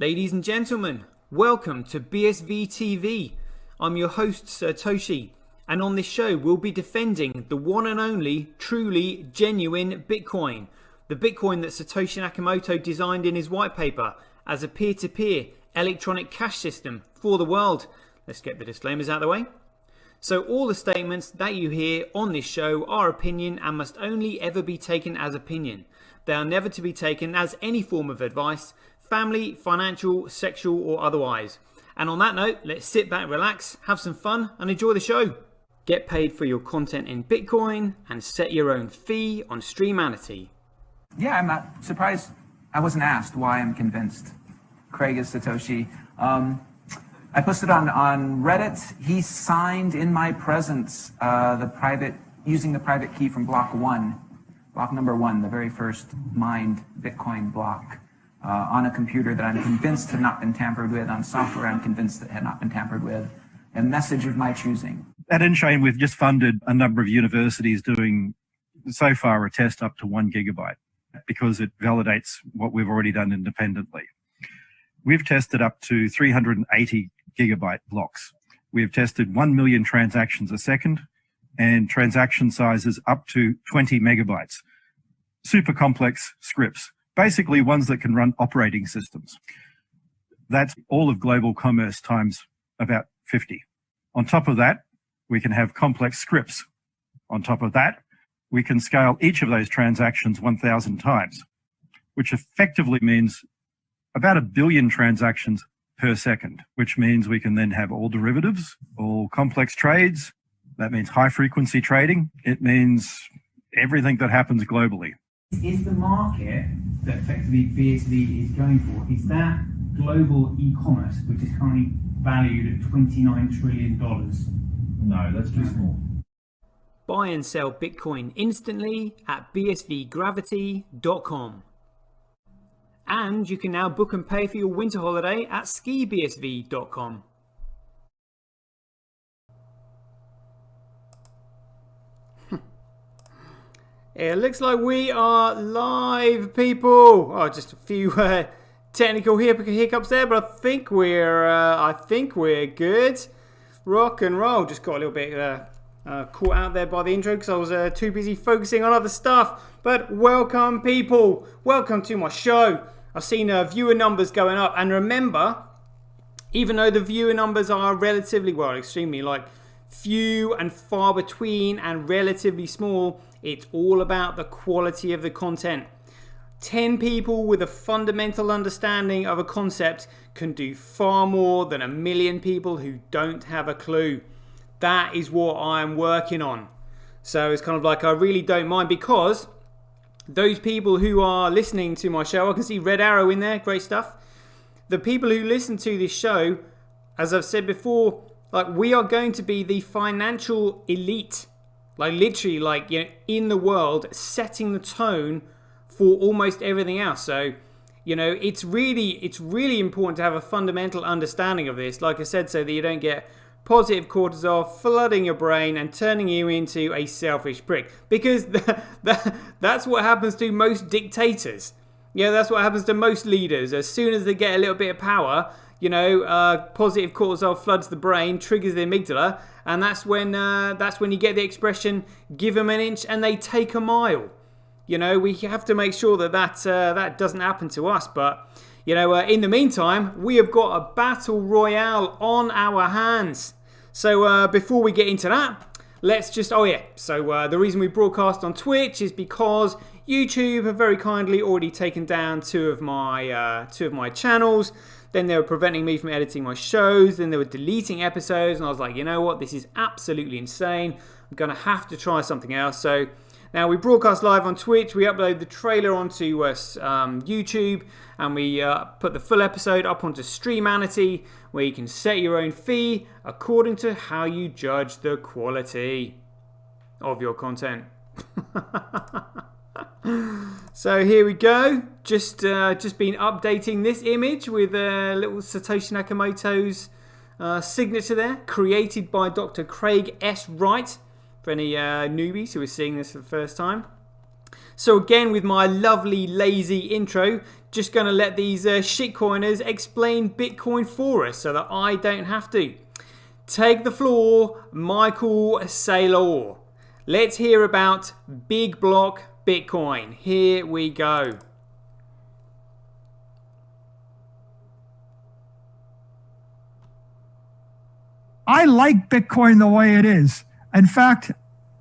Ladies and gentlemen, welcome to BSV TV. I'm your host Satoshi, and on this show we'll be defending the one and only, truly genuine Bitcoin. The Bitcoin that Satoshi Nakamoto designed in his white paper as a peer-to-peer electronic cash system for the world. Let's get the disclaimers out of the way. So all the statements that you hear on this show are opinion and must only ever be taken as opinion. They are never to be taken as any form of advice, family, financial, sexual or otherwise. And on that note, let's sit back, relax, have some fun and enjoy the show. Get paid for your content in Bitcoin and set your own fee on Streamanity. Yeah, I'm not surprised I wasn't asked why I'm convinced Craig is Satoshi. I posted on Reddit. He signed in my presence using the private key from block number one, the very first mined Bitcoin block. On a computer that I'm convinced had not been tampered with, on software I'm convinced that had not been tampered with, a message of my choosing. At Enchain, we've just funded a number of universities doing, so far, a test up to 1 gigabyte because it validates what we've already done independently. We've tested up to 380 gigabyte blocks. We've tested 1 million transactions a second and transaction sizes up to 20 megabytes. Super complex scripts. Basically ones that can run operating systems. That's all of global commerce times about 50. On top of that, we can have complex scripts. On top of that, we can scale each of those transactions 1,000 times, which effectively means about 1 billion transactions per second, which means we can then have all derivatives, all complex trades. That means high frequency trading. It means everything that happens globally. Is the market that effectively BSV is going for, is that global e-commerce, which is currently valued at $29 trillion? No, that's too small. Buy and sell Bitcoin instantly at bsvgravity.com. And you can now book and pay for your winter holiday at skibsv.com. It looks like we are live, people. Oh, just a few technical hiccups there, but I think we're good. Rock and roll. Just got a little bit caught out there by the intro because I was too busy focusing on other stuff. But welcome, people. Welcome to my show. I've seen viewer numbers going up, and remember, even though the viewer numbers are relatively, well, extremely few and far between and relatively small, it's all about the quality of the content. 10 people with a fundamental understanding of a concept can do far more than 1 million people who don't have a clue. That is what I'm working on. So it's kind of like I really don't mind, because those people who are listening to my show, I can see red arrow in there, great stuff. The people who listen to this show, as I've said before, we are going to be the financial elite. Literally, in the world, setting the tone for almost everything else. So, it's really important to have a fundamental understanding of this, like I said, so that you don't get positive cortisol flooding your brain and turning you into a selfish prick. Because that's what happens to most dictators. Yeah, that's what happens to most leaders. As soon as they get a little bit of power, positive cortisol floods the brain, triggers the amygdala, and that's when you get the expression, give them an inch and they take a mile. We have to make sure that doesn't happen to us. But, in the meantime, we have got a battle royale on our hands. So before we get into that, let's just, the reason we broadcast on Twitch is because YouTube have very kindly already taken down two of my channels. Then they were preventing me from editing my shows. Then they were deleting episodes. And I was like, you know what? This is absolutely insane. I'm going to have to try something else. So now we broadcast live on Twitch. We upload the trailer onto YouTube. And we put the full episode up onto Streamanity, where you can set your own fee according to how you judge the quality of your content. So here we go. Just been updating this image with little Satoshi Nakamoto's signature there, created by Dr. Craig S. Wright, for any newbies who are seeing this for the first time. So again, with my lovely lazy intro, Just going to let these shitcoiners explain Bitcoin for us so that I don't have to. Take the floor, Michael Saylor. Let's hear about Big Block Bitcoin. Here we go. I like Bitcoin the way it is. In fact,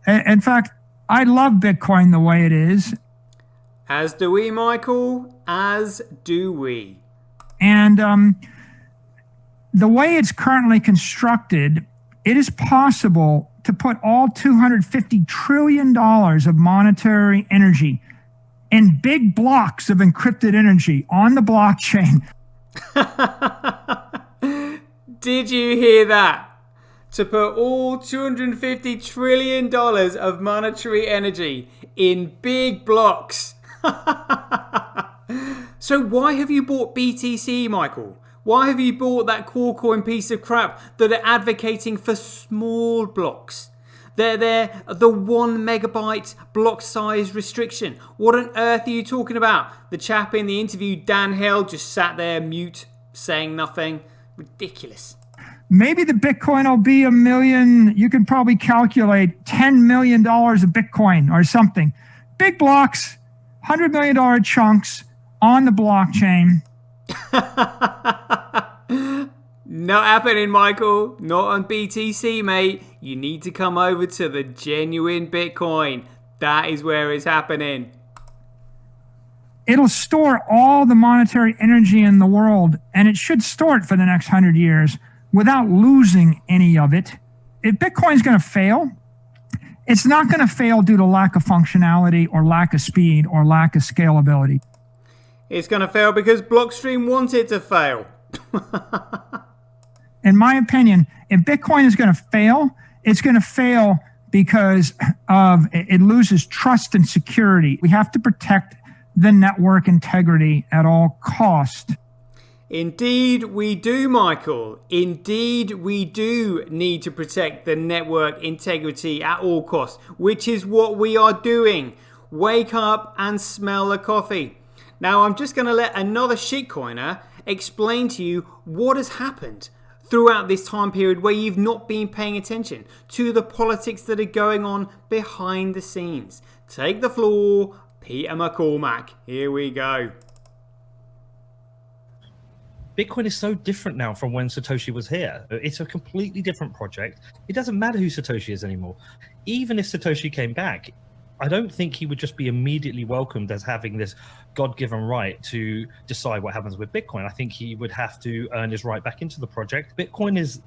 I love Bitcoin the way it is. As do we, Michael. As do we. And the way it's currently constructed, it is possible to put all $250 trillion of monetary energy in big blocks of encrypted energy on the blockchain. Did you hear that? To put all $250 trillion of monetary energy in big blocks. So why have you bought BTC, Michael? Why have you bought that Coin piece of crap that are advocating for small blocks? They're the 1 megabyte block size restriction. What on earth are you talking about? The chap in the interview, Dan Hill, just sat there mute, saying nothing. Ridiculous. Maybe the Bitcoin will be $1 million. You can probably calculate $10 million of Bitcoin or something. Big blocks, $100 million chunks on the blockchain. Not happening, Michael. Not on BTC, mate. You need to come over to the genuine Bitcoin. That is where it's happening. It'll store all the monetary energy in the world, and it should store it for the next 100 years without losing any of it. If Bitcoin's going to fail, it's not going to fail due to lack of functionality or lack of speed or lack of scalability. It's going to fail because Blockstream wants it to fail. In my opinion, if Bitcoin is going to fail, it's going to fail because of it loses trust and security. We have to protect the network integrity at all costs. Indeed we do, Michael. Indeed we do need to protect the network integrity at all costs, which is what we are doing. Wake up and smell the coffee. Now I'm just going to let another shitcoiner explain to you what has happened throughout this time period where you've not been paying attention to the politics that are going on behind the scenes. Take the floor, Peter McCormack. Here we go. Bitcoin is so different now from when Satoshi was here. It's a completely different project. It doesn't matter who Satoshi is anymore. Even if Satoshi came back, I don't think he would just be immediately welcomed as having this God-given right to decide what happens with Bitcoin. I think he would have to earn his right back into the project. Bitcoin is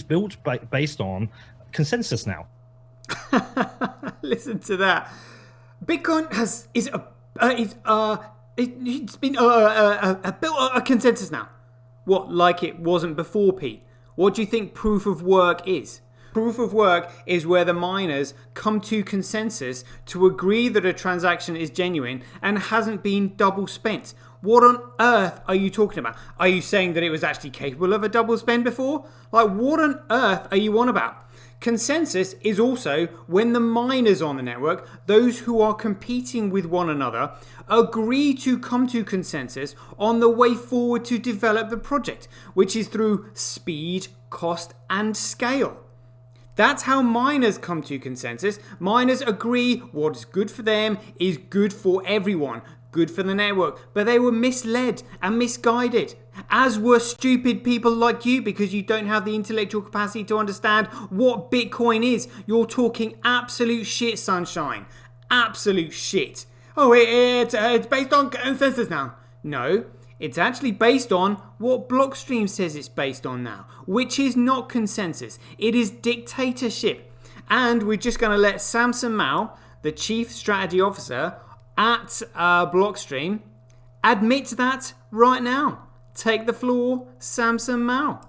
built based on consensus now. Listen to that. Bitcoin it's been built a consensus now. What, like it wasn't before, Pete? What do you think proof of work is? Proof of work is where the miners come to consensus to agree that a transaction is genuine and hasn't been double spent. What on earth are you talking about? Are you saying that it was actually capable of a double spend before? Like, what on earth are you on about? Consensus is also when the miners on the network, those who are competing with one another, agree to come to consensus on the way forward to develop the project, which is through speed, cost, and scale. That's how miners come to consensus. Miners agree what's good for them is good for everyone, good for the network, but they were misled and misguided, as were stupid people like you because you don't have the intellectual capacity to understand what Bitcoin is. You're talking absolute shit, sunshine. Absolute shit. Oh, it's based on consensus now. No, it's actually based on what Blockstream says it's based on now, which is not consensus. It is dictatorship. And we're just going to let Samson Mao, the Chief Strategy Officer at Blockstream, admit that right now. Take the floor, Samson Mao.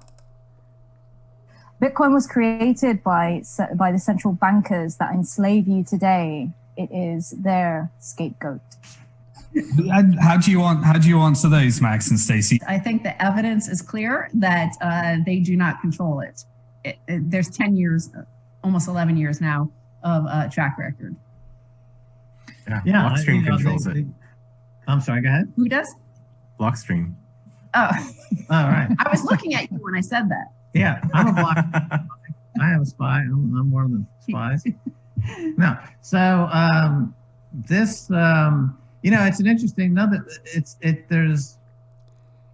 Bitcoin was created by the central bankers that enslave you today. It is their scapegoat. How do you answer those, Max and Stacey? I think the evidence is clear that they do not control it. There's 10 years, almost 11 years now of track record. Yeah, Blockstream controls it. I'm sorry, go ahead. Who does? Blockstream. Oh, All right. I was looking at you when I said that. Yeah, I'm a block. I have a spy. I'm one of the spies. No. So this, it's an interesting.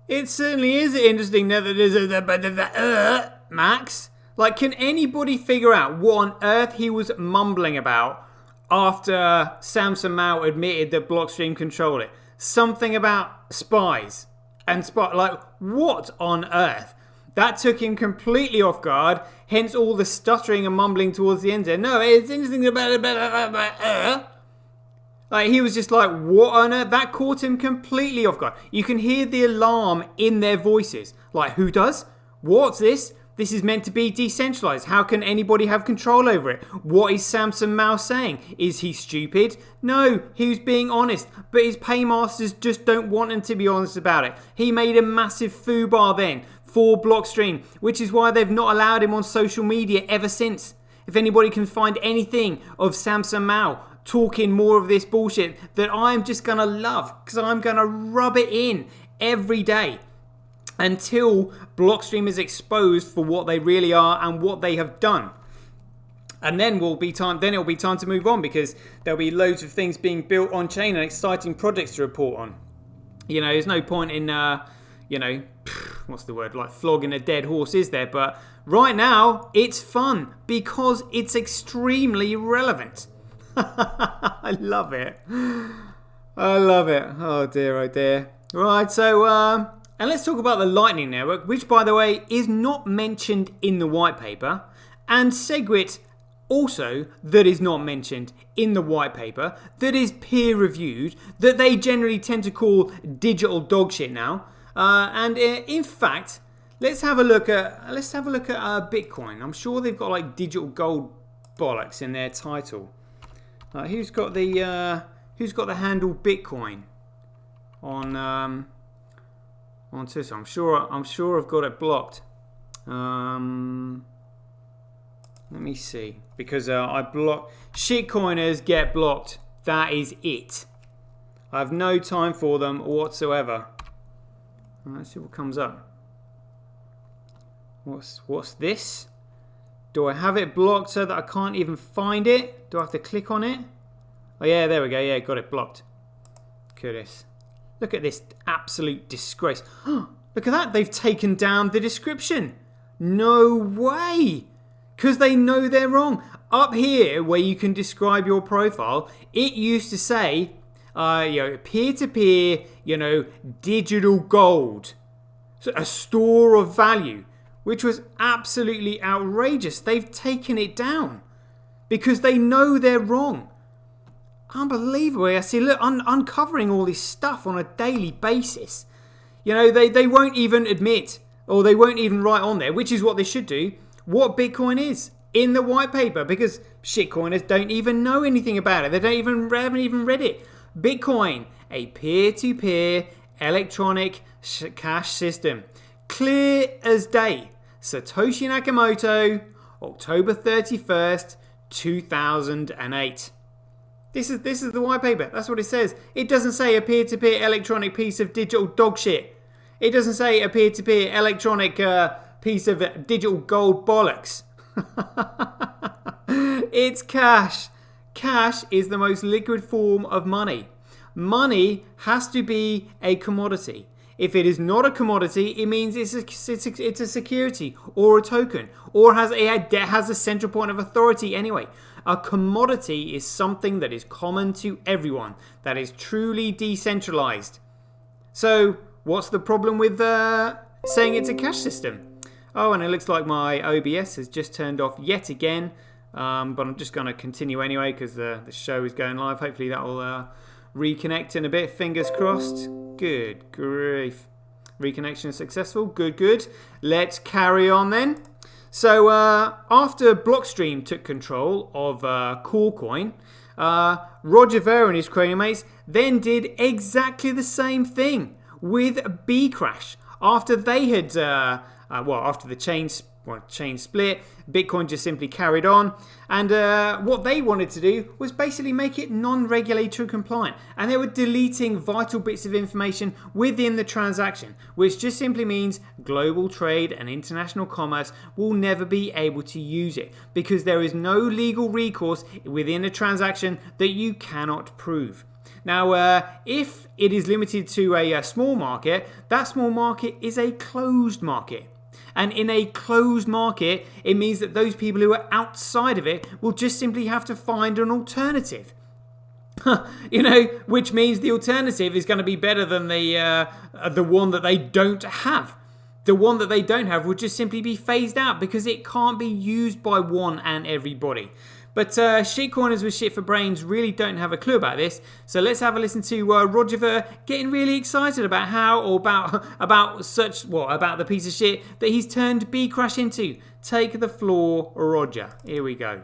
It certainly is interesting now that there's Max. Like, can anybody figure out what on earth he was mumbling about after Samson Mao admitted that Blockstream controlled it? Something about spies and like, what on earth? That took him completely off guard, hence all the stuttering and mumbling towards the end there. No, it's interesting about like, he was just like, what on earth? That caught him completely off guard. You can hear the alarm in their voices. Like, who does? What's this? This is meant to be decentralized. How can anybody have control over it? What is Samson Mao saying? Is he stupid? No, he was being honest. But his paymasters just don't want him to be honest about it. He made a massive foobar then for Blockstream, which is why they've not allowed him on social media ever since. If anybody can find anything of Samson Mao talking more of this bullshit that I'm just going to love, because I'm going to rub it in every day until Blockstream is exposed for what they really are and what they have done. And then it'll be time to move on, because there'll be loads of things being built on chain and exciting projects to report on. There's no point in what's the word, like flogging a dead horse, is there? But right now it's fun because it's extremely relevant. I love it. Oh dear. Right, so and let's talk about the Lightning Network, which, by the way, is not mentioned in the white paper, and Segwit also, that is not mentioned in the white paper, that is peer reviewed, that they generally tend to call digital dog shit now. And in fact, let's have a look at Bitcoin. I'm sure they've got like digital gold bollocks in their title. Who's got the handle Bitcoin on Twitter? I'm sure I've got it blocked. Let me see, because I block shitcoiners get blocked. That is it. I have no time for them whatsoever. Let's see what comes up. What's this? Do I have it blocked so that I can't even find it? Do I have to click on it? Oh yeah, there we go. Yeah, got it blocked. Goodness. Look at this absolute disgrace. Look at that. They've taken down the description. No way. Because they know they're wrong. Up here, where you can describe your profile, it used to say, peer-to-peer, digital gold. So a store of value, which was absolutely outrageous. They've taken it down because they know they're wrong. Unbelievable. I see, look, uncovering all this stuff on a daily basis. They won't even admit, or they won't even write on there, which is what they should do, what Bitcoin is in the white paper, because shitcoiners don't even know anything about it. They haven't even read it. Bitcoin, a peer-to-peer electronic cash system. Clear as day. Satoshi Nakamoto, October 31st, 2008. This is the white paper. That's what it says. It doesn't say a peer-to-peer electronic piece of digital dog shit. It doesn't say a peer-to-peer electronic piece of digital gold bollocks. It's cash. Cash is the most liquid form of money. Money has to be a commodity. If it is not a commodity, it means it's a security or a token, or has a central point of authority anyway. A commodity is something that is common to everyone, that is truly decentralized. So what's the problem with saying it's a cash system? Oh, and it looks like my OBS has just turned off yet again, but I'm just going to continue anyway because the show is going live. Hopefully that will reconnect in a bit. Fingers crossed. Good grief. Reconnection successful. Good. Let's carry on then. So after Blockstream took control of Coolcoin, Roger Ver and his cronies then did exactly the same thing with Bcrash. After they had, after the chain chain split. Bitcoin just simply carried on. And what they wanted to do was basically make it non-regulatory compliant. And they were deleting vital bits of information within the transaction, which just simply means global trade and international commerce will never be able to use it because there is no legal recourse within a transaction that you cannot prove. Now, if it is limited to a small market, that small market is a closed market. And in a closed market, it means that those people who are outside of it will just simply have to find an alternative. Which means the alternative is going to be better than the one that they don't have. The one that they don't have will just simply be phased out because it can't be used by one and everybody. But shitcoiners with shit for brains really don't have a clue about this. So let's have a listen to Roger Ver getting really excited about about the piece of shit that he's turned Bcrash into. Take the floor, Roger. Here we go.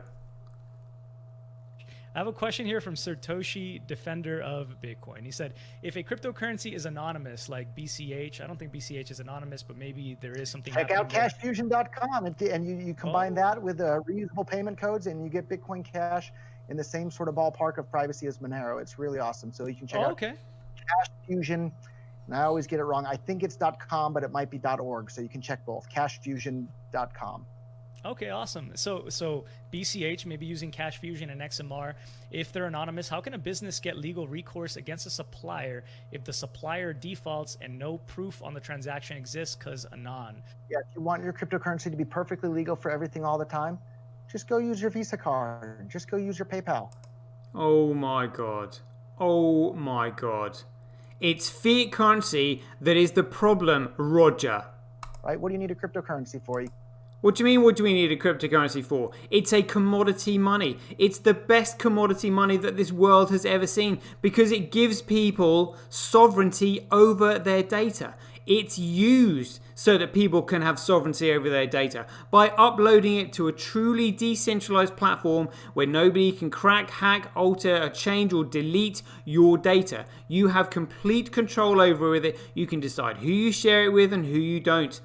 I have a question here from Satoshi, defender of Bitcoin. He said, if a cryptocurrency is anonymous, like BCH, I don't think BCH is anonymous, but maybe there is something. Check out cashfusion.com and you combine that with reusable payment codes and you get Bitcoin Cash in the same sort of ballpark of privacy as Monero. It's really awesome. So you can check out Cashfusion. And I always get it wrong. I think it's .com, but it might be .org. So you can check both. Cashfusion.com. Okay, awesome. So BCH, maybe using Cash Fusion and XMR, if they're anonymous, how can a business get legal recourse against a supplier if the supplier defaults and no proof on the transaction exists because anon? Yeah, if you want your cryptocurrency to be perfectly legal for everything all the time, just go use your Visa card. Just go use your PayPal. Oh my God. Oh my God. It's fiat currency that is the problem, Roger. Right? What do you need a cryptocurrency for? What do you mean, what do we need a cryptocurrency for? It's a commodity money. It's the best commodity money that this world has ever seen because it gives people sovereignty over their data. It's used so that people can have sovereignty over their data by uploading it to a truly decentralized platform where nobody can crack, hack, alter, or change or delete your data. You have complete control over it. You can decide who you share it with and who you don't.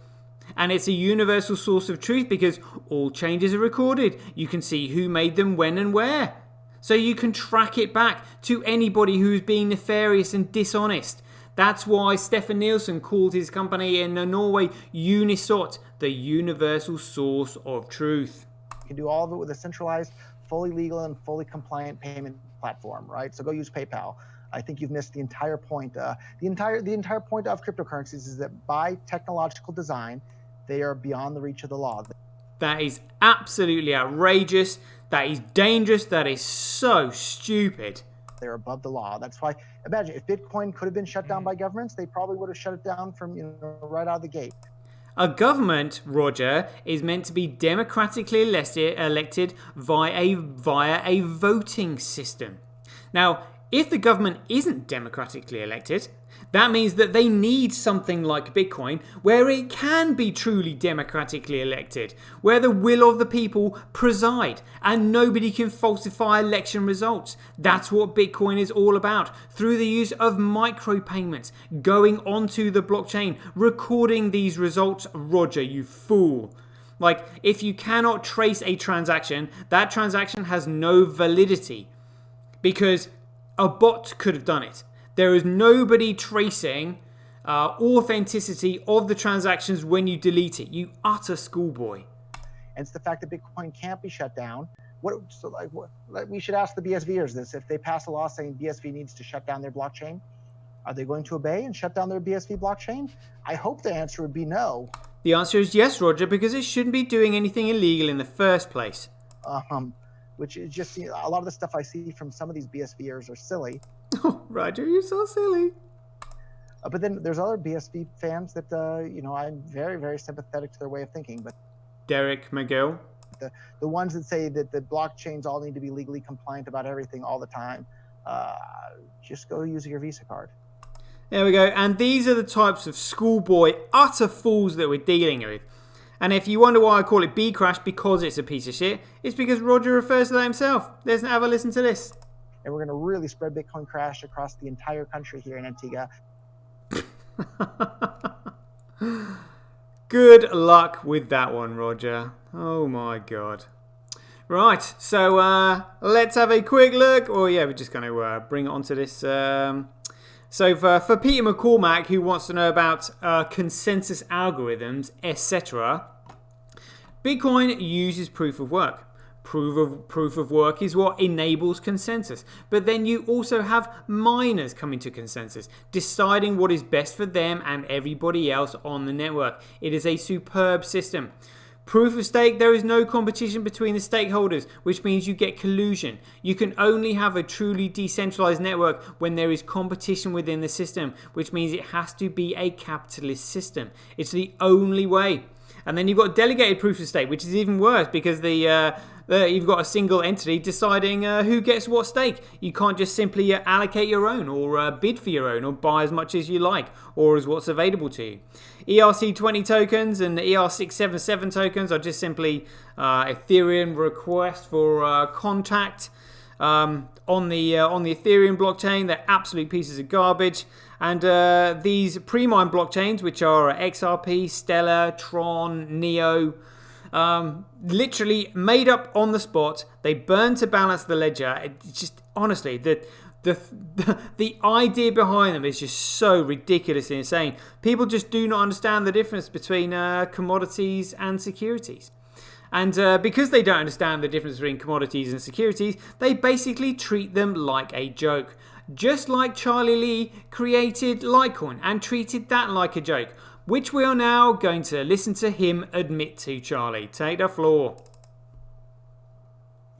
And it's a universal source of truth because all changes are recorded. You can see who made them, when and where. So you can track it back to anybody who's being nefarious and dishonest. That's why Stefan Nielsen called his company in Norway Unisot, the universal source of truth. You can do all of it with a centralized, fully legal and fully compliant payment platform, right? So go use PayPal. I think you've missed the entire point. The entire point of cryptocurrencies is that by technological design, they are beyond the reach of the law. That is absolutely outrageous. That is dangerous. That is so stupid. They're above the law. That's why, imagine if Bitcoin could have been shut down by governments, they probably would have shut it down from right out of the gate. A government, Roger, is meant to be democratically elected via a voting system. Now, if the government isn't democratically elected, that means that they need something like Bitcoin where it can be truly democratically elected, where the will of the people preside and nobody can falsify election results. That's what Bitcoin is all about, through the use of micropayments, going onto the blockchain, recording these results. Roger, you fool. Like, if you cannot trace a transaction, that transaction has no validity because a bot could have done it. There is nobody tracing authenticity of the transactions when you delete it. You utter schoolboy. And it's the fact that Bitcoin can't be shut down. We should ask the BSVers this. If they pass a law saying BSV needs to shut down their blockchain, are they going to obey and shut down their BSV blockchain? I hope the answer would be no. The answer is yes, Roger, because it shouldn't be doing anything illegal in the first place. Which is just, a lot of the stuff I see from some of these BSVers are silly. Oh, Roger, you're so silly. But then there's other BSV fans that, I'm very, very sympathetic to their way of thinking. But Derek McGill. The ones that say that the blockchains all need to be legally compliant about everything all the time, just go use your Visa card. There we go. And these are the types of schoolboy utter fools that we're dealing with. And if you wonder why I call it Bcrash because it's a piece of shit, it's because Roger refers to that himself. Let's have a listen to this. And we're going to really spread Bitcoin Crash across the entire country here in Antigua. Good luck with that one, Roger. Oh my god. Right, so let's have a quick look. Oh yeah, we're just going to bring it onto this. So for Peter McCormack, who wants to know about consensus algorithms, etc., Bitcoin uses proof of work. Proof of work is what enables consensus. But then you also have miners coming to consensus, deciding what is best for them and everybody else on the network. It is a superb system. Proof of stake, there is no competition between the stakeholders, which means you get collusion. You can only have a truly decentralized network when there is competition within the system, which means it has to be a capitalist system. It's the only way. And then you've got delegated proof of stake, which is even worse because you've got a single entity deciding who gets what stake. You can't just simply allocate your own or bid for your own or buy as much as you like or as what's available to you. ERC20 tokens and the ER677 tokens are just simply Ethereum request for Cont'd on the Ethereum blockchain. They're absolute pieces of garbage. And these pre-mined blockchains, which are XRP, Stellar, Tron, Neo, literally made up on the spot. They burn to balance the ledger. It's just, honestly, the idea behind them is just so ridiculously insane. People just do not understand the difference between commodities and securities. And because they don't understand the difference between commodities and securities, they basically treat them like a joke. Just like Charlie Lee created Litecoin and treated that like a joke, which we are now going to listen to him admit to. Charlie, take the floor.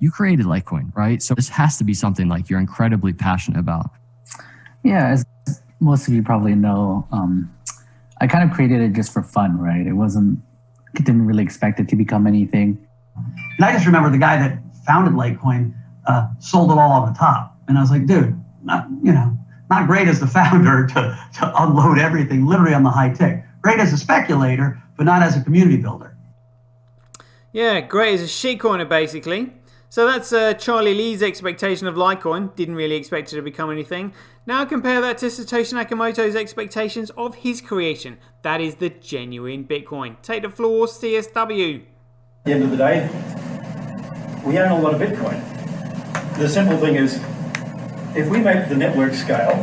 You created Litecoin, right? So this has to be something like you're incredibly passionate about. Yeah, as most of you probably know, I kind of created it just for fun, right? Didn't really expect it to become anything. And I just remember the guy that founded Litecoin sold it all on the top. And I was like, dude, not great as the founder to unload everything literally on the high tick. Great as a speculator, but not as a community builder. Yeah, great as a shitcoiner, basically. So that's Charlie Lee's expectation of Litecoin. Didn't really expect it to become anything. Now compare that to Satoshi Nakamoto's expectations of his creation. That is the genuine Bitcoin. Take the floor, CSW. At the end of the day, we own a lot of Bitcoin. The simple thing is, if we make the network scale,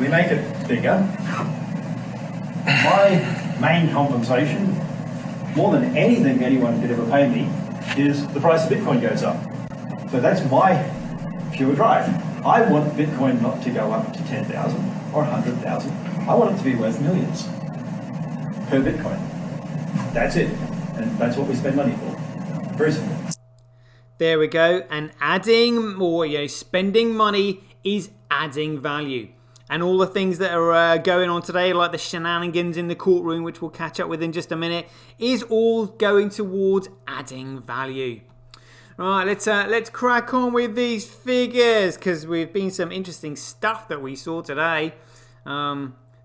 we make it bigger, my main compensation, more than anything anyone could ever pay me, is the price of Bitcoin goes up. So that's my pure drive. I want Bitcoin not to go up to 10,000 or 100,000. I want it to be worth millions per Bitcoin. That's it. And that's what we spend money for. Very simple. There we go. And adding more, spending money is adding value. And all the things that are going on today, like the shenanigans in the courtroom, which we'll catch up with in just a minute, is all going towards adding value. Right, let's crack on with these figures, because we've been some interesting stuff that we saw today,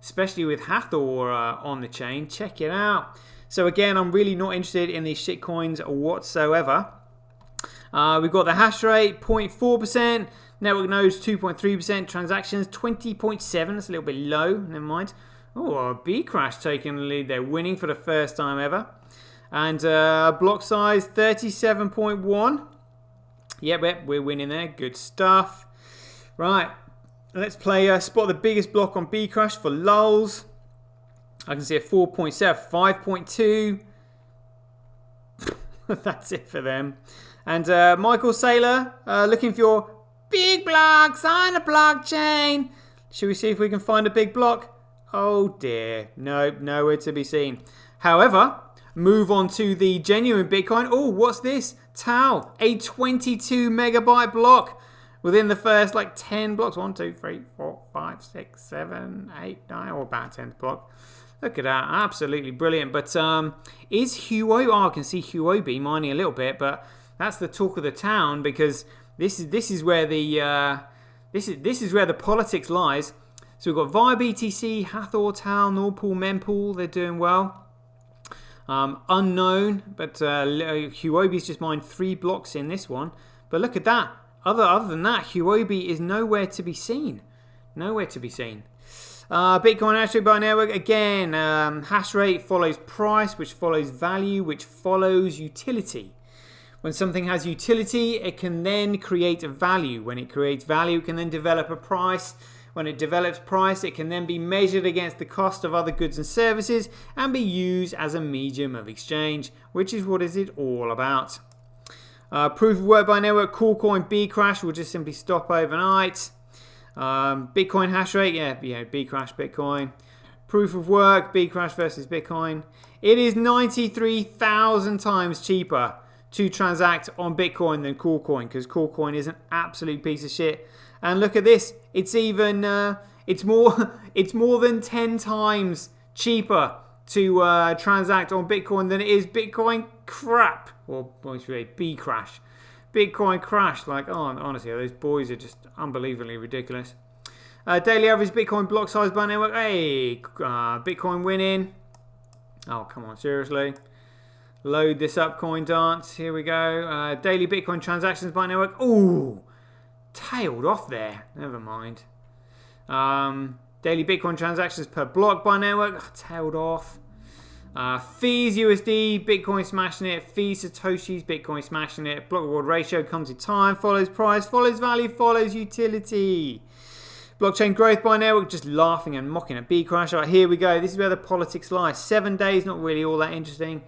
especially with Hathor on the chain. Check it out. So again, I'm really not interested in these shitcoins whatsoever. We've got the hash rate 0.4%. Network nodes 2.3%, transactions 20.7, that's a little bit low, never mind. Oh, B Crash taking the lead, they're winning for the first time ever. And block size 37.1. Yep, we're winning there, good stuff. Right, let's play spot the biggest block on B Crash for lulz. I can see a 4.7, 5.2. That's it for them. And Michael Saylor looking for your big blocks on a blockchain. Should we see if we can find a big block? Oh dear. Nope, nowhere to be seen. However, move on to the genuine Bitcoin. Oh, what's this? Tau, a 22 megabyte block within the first 10 blocks. 1, 2, 3, 4, 5, 6, 7, 8, 9, or about 10th block. Look at that, absolutely brilliant. But is Huobi? Oh, I can see Huobi mining a little bit, but that's the talk of the town because this is where the this is where the politics lies. So we've got VIA BTC, Hathor, Tau, Nordpool, Mempool. They're doing well. Unknown, but Huobi's just mined 3 blocks in this one. But look at that. Other than that, Huobi is nowhere to be seen. Nowhere to be seen. Bitcoin hash rate by network, again, hash rate follows price, which follows value, which follows utility. When something has utility, it can then create a value. When it creates value, it can then develop a price. When it develops price, it can then be measured against the cost of other goods and services and be used as a medium of exchange, which is what is it all about. Proof of work by network, Coolcoin B crash will just simply stop overnight. Bitcoin hash rate, B crash Bitcoin. Proof of work, B crash versus Bitcoin. It is 93,000 times cheaper to transact on Bitcoin than Coolcoin, because Coolcoin is an absolute piece of shit. And look at this, it's even it's more than 10 times cheaper to transact on Bitcoin than it is Bitcoin crap, or B crash. Bitcoin crash, like, oh, honestly, those boys are just unbelievably ridiculous. Daily average Bitcoin block size by network. Hey, Bitcoin winning. Oh, come on, seriously. Load this up, Coin Dance. Here we go. Daily Bitcoin transactions by network. Ooh, tailed off there. Never mind. Daily Bitcoin transactions per block by network. Tailed off. Fees USD, Bitcoin smashing it. Fees Satoshis, Bitcoin smashing it. Block reward ratio comes in time, follows price, follows value, follows utility. Blockchain growth by network, just laughing and mocking at B crash. Right, here we go. This is where the politics lie. 7 days, not really all that interesting.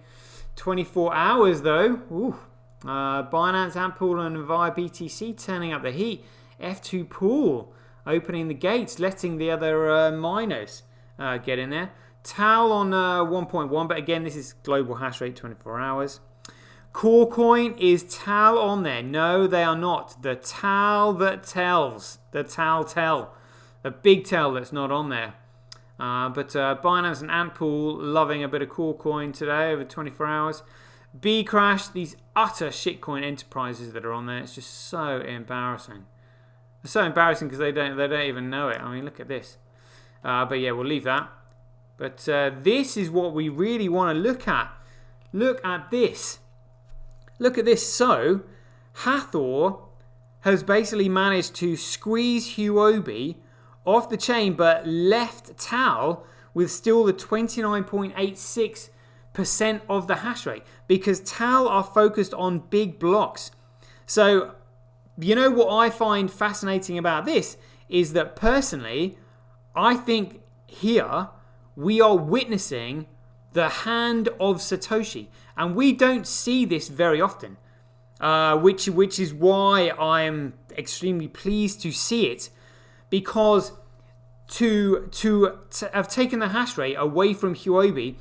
24 hours though. Ooh. Binance, Antpool, and via BTC turning up the heat. F2 Pool opening the gates, letting the other miners get in there. TAL on 1.1, but again, this is global hash rate 24 hours. Corecoin, is TAL on there? No, they are not. The TAL that tells. The TAL tell. The big tell that's not on there. But Binance and Antpool loving a bit of Corecoin today over 24 hours. B crash, these utter shitcoin enterprises that are on there. It's just so embarrassing. It's so embarrassing because they don't even know it. I mean, look at this. But yeah, we'll leave that. But this is what we really want to look at. Look at this. Look at this. So, Hathor has basically managed to squeeze Huobi off the chain, but left TAL with still the 29.86% of the hash rate, because TAL are focused on big blocks. So, you know what I find fascinating about this is that personally, I think here we are witnessing the hand of Satoshi, and we don't see this very often, which is why I am extremely pleased to see it, because to have taken the hash rate away from Huobi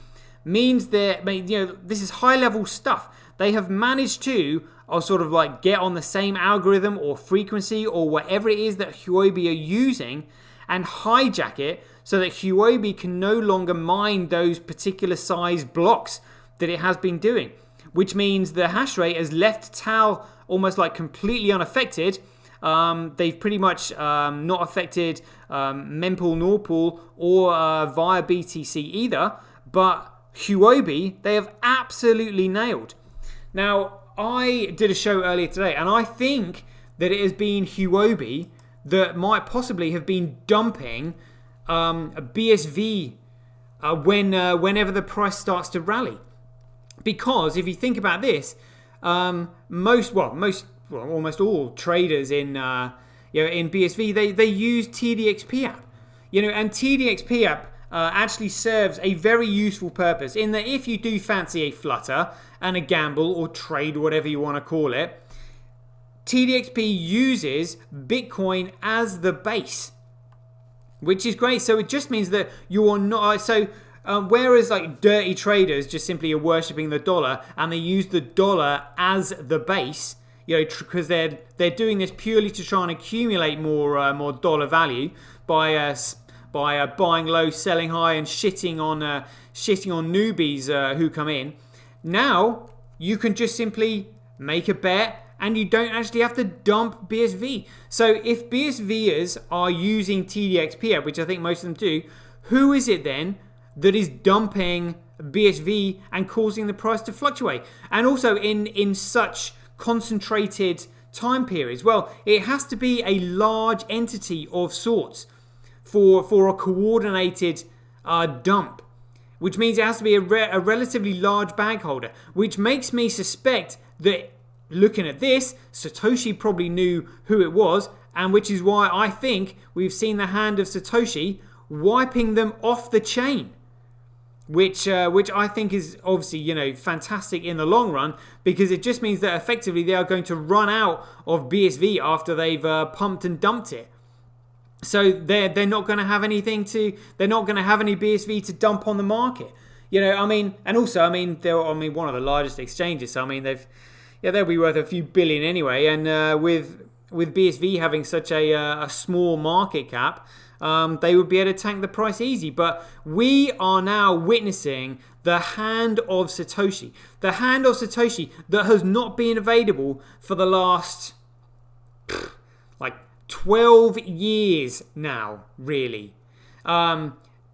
means that, you know, this is high level stuff. They have managed to sort of like get on the same algorithm or frequency or whatever it is that Huobi are using and hijack it so that Huobi can no longer mine those particular size blocks that it has been doing, which means the hash rate has left TAL almost like completely unaffected. They've pretty much not affected mempool, norpool, or via BTC either, but Huobi they have absolutely nailed. Now, I did a show earlier today, and I think that it has been Huobi that might possibly have been dumping a BSV whenever the price starts to rally. Because if you think about this, almost all traders in BSV they use TDXP app, and TDXP app actually serves a very useful purpose in that if you do fancy a flutter and a gamble or trade, whatever you want to call it, TDXP uses Bitcoin as the base, which is great. So it just means that you are not whereas like dirty traders just simply are worshipping the dollar and they use the dollar as the base, because they're doing this purely to try and accumulate more dollar value by buying low, selling high, and shitting on newbies who come in. Now you can just simply make a bet, and you don't actually have to dump BSV. So if BSVers are using TDXP app, which I think most of them do, who is it then that is dumping BSV and causing the price to fluctuate? And also in such concentrated time periods? Well, it has to be a large entity of sorts for a coordinated dump, which means it has to be a relatively large bag holder, which makes me suspect that, looking at this, Satoshi probably knew who it was, and which is why I think we've seen the hand of Satoshi wiping them off the chain, which I think is obviously, fantastic in the long run, because it just means that effectively they are going to run out of BSV after they've pumped and dumped it. So they're not going to have they're not going to have any BSV to dump on the market. And also, they're one of the largest exchanges. So they'll be worth a few billion anyway. And with BSV having such a small market cap, they would be able to tank the price easy. But we are now witnessing the hand of Satoshi. The hand of Satoshi that has not been available for the last 12 years now, really.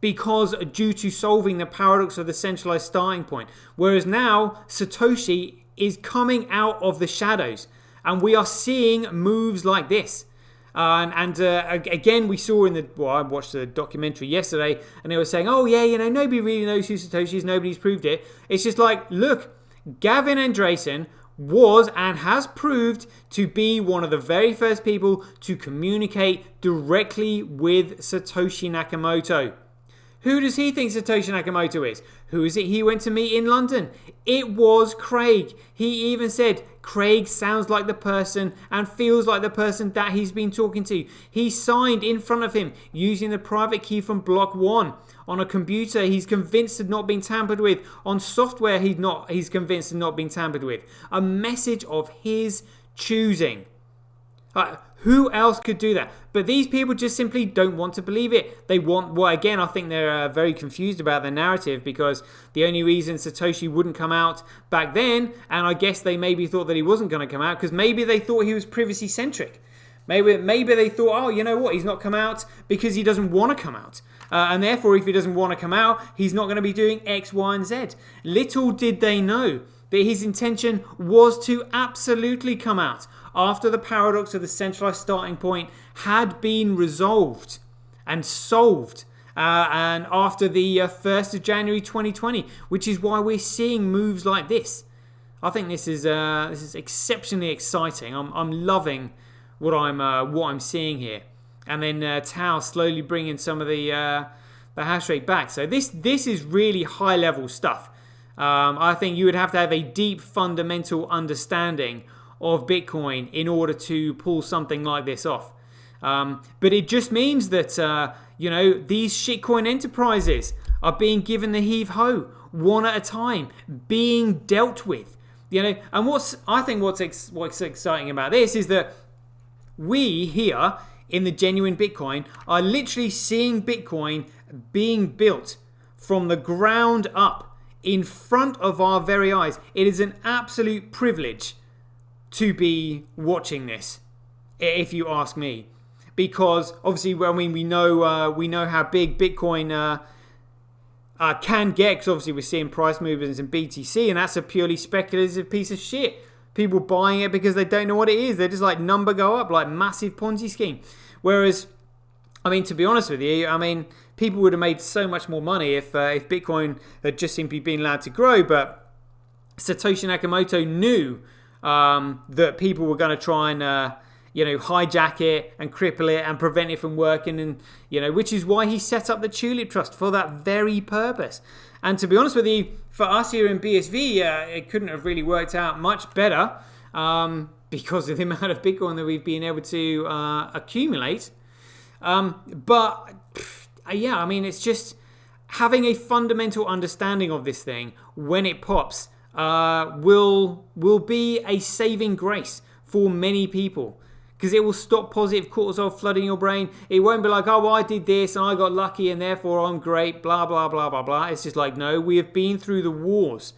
Because due to solving the paradox of the centralized starting point. Whereas now, Satoshi is coming out of the shadows. And we are seeing moves like this. Again, we saw I watched the documentary yesterday, and they were saying, oh yeah, nobody really knows who Satoshi is, nobody's proved it. It's just like, look, Gavin Andresen was and has proved to be one of the very first people to communicate directly with Satoshi Nakamoto. Who does he think Satoshi Nakamoto is? Who is it he went to meet in London? It was Craig. He even said Craig sounds like the person and feels like the person that he's been talking to. He signed in front of him using the private key from Block 1. On a computer he's convinced had not been tampered with. On software he's convinced had not been tampered with. A message of his choosing. Who else could do that? But these people just simply don't want to believe it. They want, again, I think they're very confused about the narrative, because the only reason Satoshi wouldn't come out back then, and I guess they maybe thought that he wasn't going to come out, because maybe they thought he was privacy-centric. Maybe they thought, oh, you know what, he's not come out because he doesn't want to come out. And therefore, if he doesn't want to come out, he's not going to be doing X, Y, and Z. Little did they know that his intention was to absolutely come out after the paradox of the centralized starting point had been resolved and solved, and after the 1st of January 2020, which is why we're seeing moves like this. I think this is exceptionally exciting. I'm loving what I'm seeing here, and then Tau slowly bringing some of the hash rate back. So this is really high level stuff. I think you would have to have a deep fundamental understanding of Bitcoin in order to pull something like this off. But it just means that, these shitcoin enterprises are being given the heave-ho, one at a time, being dealt with. And what's exciting about this is that we here in the Genuine Bitcoin are literally seeing Bitcoin being built from the ground up in front of our very eyes. It is an absolute privilege to be watching this, if you ask me, because obviously, we know how big Bitcoin can get, because obviously we're seeing price movements in BTC, and that's a purely speculative piece of shit. People buying it because they don't know what it is. They're just like number go up, like massive Ponzi scheme. Whereas, to be honest with you, people would have made so much more money if Bitcoin had just simply been allowed to grow. But Satoshi Nakamoto knew that people were going to try and hijack it and cripple it and prevent it from working, and which is why he set up the Tulip Trust for that very purpose. And to be honest with you, for us here in BSV, it couldn't have really worked out much better, because of the amount of Bitcoin that we've been able to accumulate. It's just having a fundamental understanding of this thing when it pops will be a saving grace for many people, because it will stop positive cortisol flooding your brain. It won't be like, oh, well, I did this and I got lucky and therefore I'm great, blah, blah, blah, blah, blah. It's just like, no, we have been through the wars.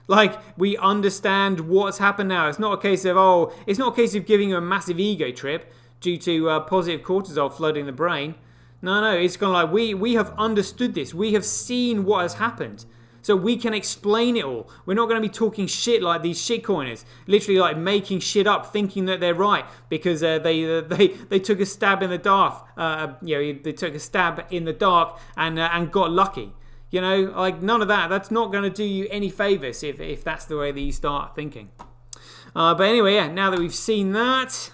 Like, we understand what's happened now. It's not a case of giving you a massive ego trip due to positive cortisol flooding the brain. No, it's kind of like we have understood this. We have seen what has happened. so we can explain it all. We're not going to be talking shit like these shitcoiners, literally like making shit up, thinking that they're right because they took a stab in the dark. They took a stab in the dark and got lucky. You know, like none of that. That's not going to do you any favors if that's the way that you start thinking. But anyway, yeah. Now that we've seen that,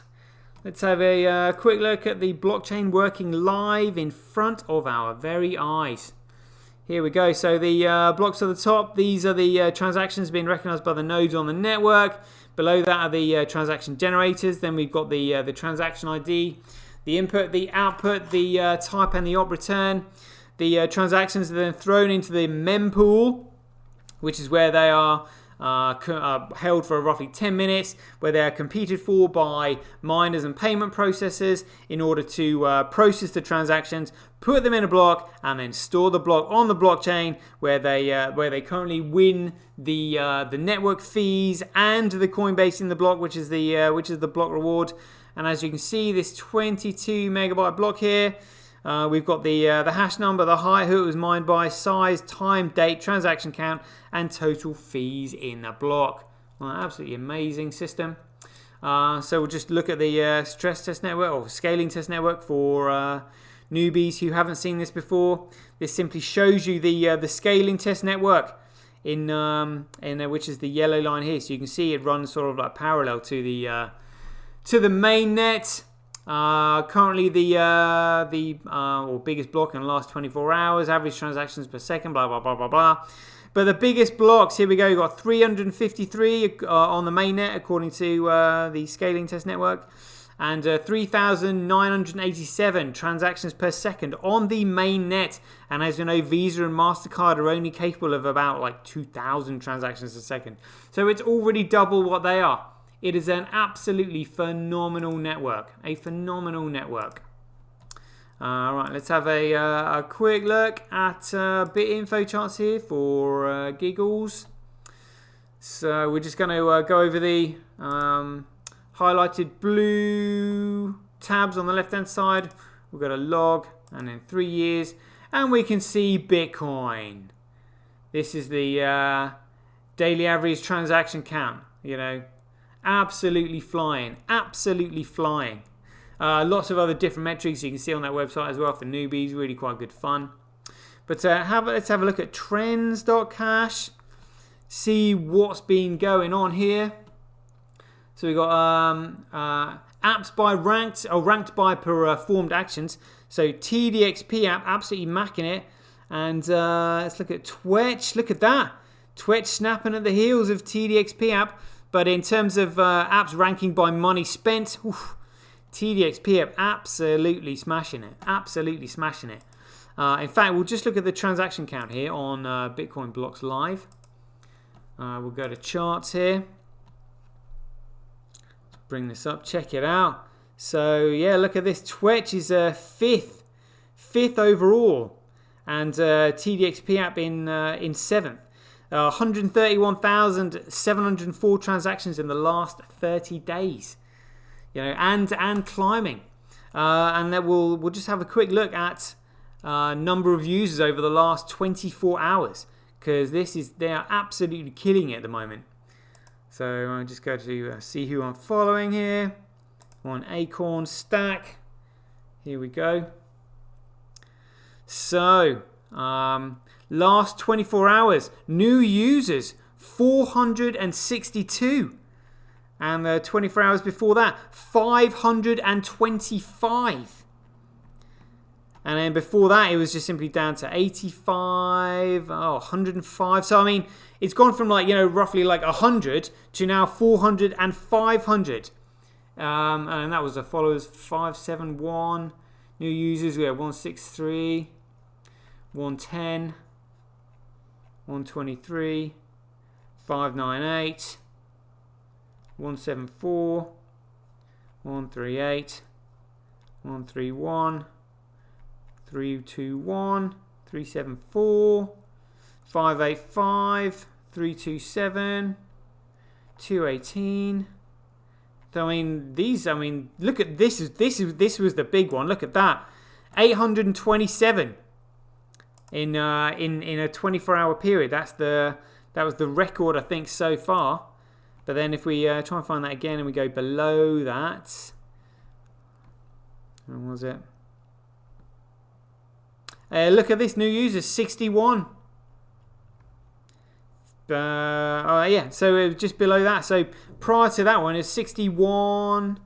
let's have a quick look at the blockchain working live in front of our very eyes. Here we go. So the blocks at the top, these are the transactions being recognized by the nodes on the network. Below that are the transaction generators. Then we've got the transaction ID, the input, the output, the type, and the op return. The transactions are then thrown into the mempool, which is where they are held for roughly 10 minutes, where they are competed for by miners and payment processors in order to process the transactions, put them in a block, and then store the block on the blockchain, where they currently win the network fees and the Coinbase in the block, which is the block reward. And as you can see, this 22 megabyte block here. We've got the hash number, the height, who it was mined by, size, time, date, transaction count, and total fees in the block. Well, absolutely amazing system. So we'll just look at the stress test network or scaling test network for newbies who haven't seen this before. This simply shows you the scaling test network in which is the yellow line here. So you can see it runs sort of like parallel to the main net. Currently the biggest block in the last 24 hours, average transactions per second, blah, blah, blah, blah, blah. But the biggest blocks, here we go, you've got 353 on the mainnet according to the scaling test network, and 3,987 transactions per second on the mainnet. And as you know, Visa and MasterCard are only capable of about like 2,000 transactions a second. So it's already double what they are. It is an absolutely phenomenal network. A phenomenal network. Right, let's have a quick look at bit info charts here for giggles. So we're just going to go over the highlighted blue tabs on the left hand side. We've got a log and then 3 years. And we can see Bitcoin. This is the daily average transaction count, you know. Absolutely flying, absolutely flying. Lots of other different metrics you can see on that website as well for newbies. Really quite good fun. But let's have a look at trends.cash. See what's been going on here. So we've got apps by ranked by performed actions. So TDXP app absolutely macking it. And let's look at Twitch. Look at that. Twitch snapping at the heels of TDXP app. But in terms of apps ranking by money spent, TDXP app absolutely smashing it. Absolutely smashing it. In fact, we'll just look at the transaction count here on Bitcoin Blocks Live. We'll go to charts here. Let's bring this up. Check it out. So, yeah, look at this. Twitch is fifth overall. And TDXP app in seventh. 131,704 transactions in the last 30 days, you know, and climbing. And then we'll just have a quick look at number of users over the last 24 hours, because they are absolutely killing it at the moment. So I'll just go to see who I'm following here on Acorn Stack. Here we go. So last 24 hours, new users, 462. And the 24 hours before that, 525. And then before that, it was just simply down to 85, 105. So, I mean, it's gone from like, you know, roughly like 100 to now 400 and 500. And that was the followers, 571. New users, we have 163, 110. 123, 598, 174, 138, 131, 321, 374, 585, 327, 218. So, look at this. This was the big one. Look at that. 827. in a 24-hour period. That was the record, I think, so far. But then if we try and find that again and we go below that, where was it? Look at this, new users, 61. Yeah, so it was just below that. So prior to that one, it's 61,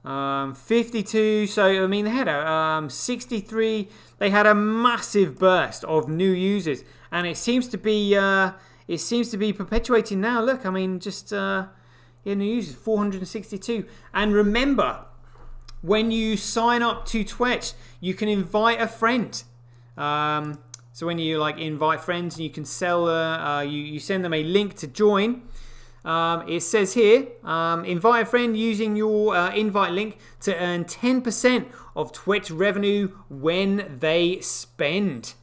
52. So I mean, they had 63. They had a massive burst of new users, and it seems to be perpetuating now. Look, I mean, just new users, 462. And remember, when you sign up to Twitch, you can invite a friend. So when you invite friends and you can sell, you send them a link to join. It says here, invite a friend using your invite link to earn 10% of Twitch revenue when they spend.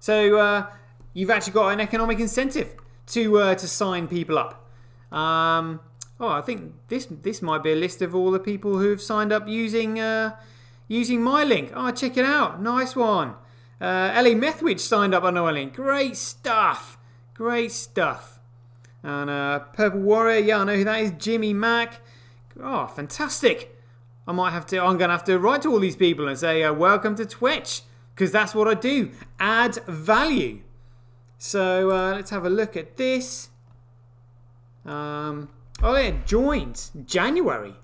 So you've actually got an economic incentive to sign people up. I think this might be a list of all the people who have signed up using my link. Oh, check it out, nice one. LA Methwich signed up on our link. Great stuff. Great stuff. And Purple Warrior, yeah, I know who that is. Jimmy Mack. Oh, fantastic. I'm going to have to write to all these people and say, welcome to Twitch. Because that's what I do. Add value. So let's have a look at this. Oh, yeah, joined. January.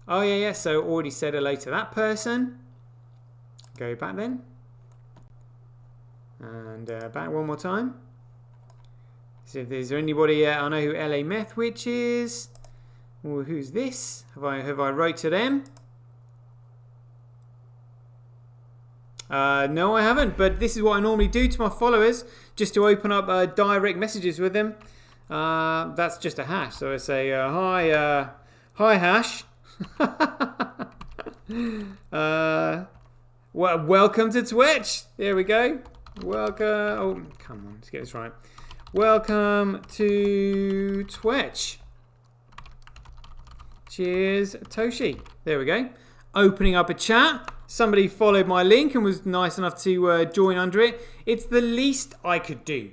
Oh, yeah. So already said hello to that person. Go back then. And back one more time. See if there's anybody. I know who LA Methwich is. Well, who's this? Have I wrote to them? No, I haven't. But this is what I normally do to my followers, just to open up direct messages with them. That's just a hash. So I say hi hash. Well, welcome to Twitch. There we go. Welcome. Oh, come on. Let's get this right. Welcome to Twitch. Cheers, Toshi. There we go. Opening up a chat. Somebody followed my link and was nice enough to join under it. It's the least I could do.